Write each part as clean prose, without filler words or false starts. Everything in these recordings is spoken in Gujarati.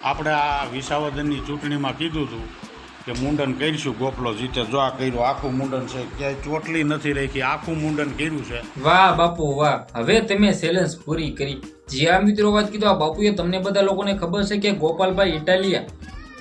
આપણે આ વિસાવદનની ચૂંટણીમાં કીધું હતું કે મુંડન કરીશું, ગોપલો જીતે. જો આ કર્યું, આખું મુંડન છે, ક્યાંય ચોટલી નથી રાખી, આખું મુંડન કર્યું છે. વાહ બાપુ વાહ, હવે તમે ચેલેન્જ પૂરી કરી. જી હા મિત્રો, વાત કીધું આ બાપુએ તમને બધા લોકોને ખબર છે કે ગોપાલભાઈ ઇટાલિયા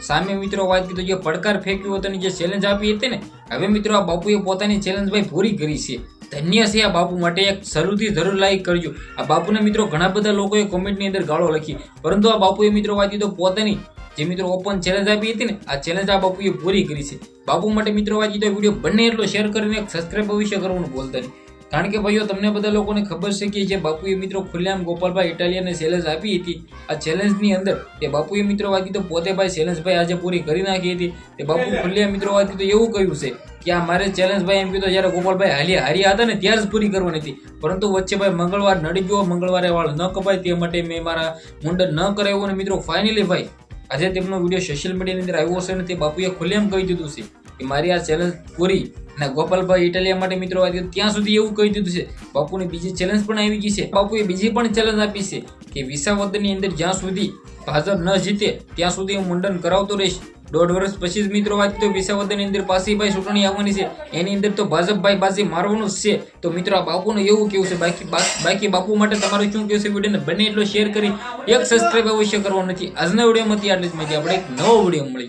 સામે મિત્રો વાત કીધું જે પડકાર ફેંક્યો હતો જે ચેલેન્જ આપી હતી ને, હવે મિત્રો આ બાપુએ પોતાની ચેલેન્જ ભાઈ પૂરી કરી છે. ધન્ય છે આ બાપુ માટે. એક જરૂરથી જરૂર લાઈક કરજો. આ બાપુને મિત્રો ઘણા બધા લોકોએ કોમેન્ટની અંદર ગાળો લખી, પરંતુ આ બાપુએ મિત્રો વાત કીધું પોતાની જે મિત્રો ઓપન ચેલેન્જ આપી હતી ને, આ ચેલેન્જ આ બાપુએ પૂરી કરી છે. બાપુ માટે મિત્રો વાત કીધું વિડીયો બંને એટલો શેર કરીને સબસ્ક્રાઇબ અવશ્ય કરવાનું ભૂલતા નહીં. કારણ કે ભાઈઓ તમને બધા લોકોને ખબર છે કે જે બાપુએ મિત્રો ખુલ્લેઆમ ગોપાલભાઈ ઇટાલિયાને ચેલેન્જ આપી હતી, આ ચેલેન્જની અંદર તે બાપુએ મિત્રો વાત કીધું પોતે ભાઈ ચેલેન્જ ભાઈ આજે પૂરી કરી નાખી હતી. તે બાપુ ખુલ્લેઆમ મિત્રો વાત કીધું એવું કહ્યું છે કે આ મારે ચેલેન્જ ભાઈ એમ કીધું જયારે ગોપાલભાઈ હાર્યા હતા ને ત્યારે જ પૂરી કરવાની હતી, પરંતુ વચ્ચે ભાઈ મંગળવાર નડી ગયો, મંગળવારે વાળ ન કપાય તે માટે મેં મારા મુંડન ન કરાવ્યું. અને મિત્રો ફાઇનલી ભાઈ આજે તેમનો વિડીયો સોશિયલ મીડિયાની અંદર આવ્યો છે અને તે બાપુએ ખુલ્લેઆમ કહી દીધું છે કે મારી આ ચેલેન્જ પૂરી. અને ગોપાલભાઈ ઇટાલિયા માટે મિત્રો વાત ત્યાં સુધી એવું કહી દીધું છે. બાપુની બીજી ચેલેન્જ પણ આવી ગઈ છે. બાપુએ બીજી પણ ચેલેન્જ આપી છે કે વિસાવદનની અંદર જ્યાં સુધી ભાજપ ન જીતે ત્યાં સુધી હું મુંડન કરાવતો રહીશ. 1.5 વર્ષ પછી જ મિત્રો વાત તો વિસાવદનની અંદર પાછી ભાઈ ચૂંટણી આવવાની છે, એની અંદર તો ભાજપ ભાઈ બાજી મારવાનું જ છે. તો મિત્રો આ બાપુનું એવું કેવું છે. બાકી બાપુ માટે તમારું શું કેવું છે? વિડીયોને બંને એટલો શેર કરી એક સબસ્ક્રાઇબ અવશ્ય કરવાનું નથી. આજના વિડીયોમાંથી આટલી જ માહિતી. આપણે એક નવો વિડીયો મળી.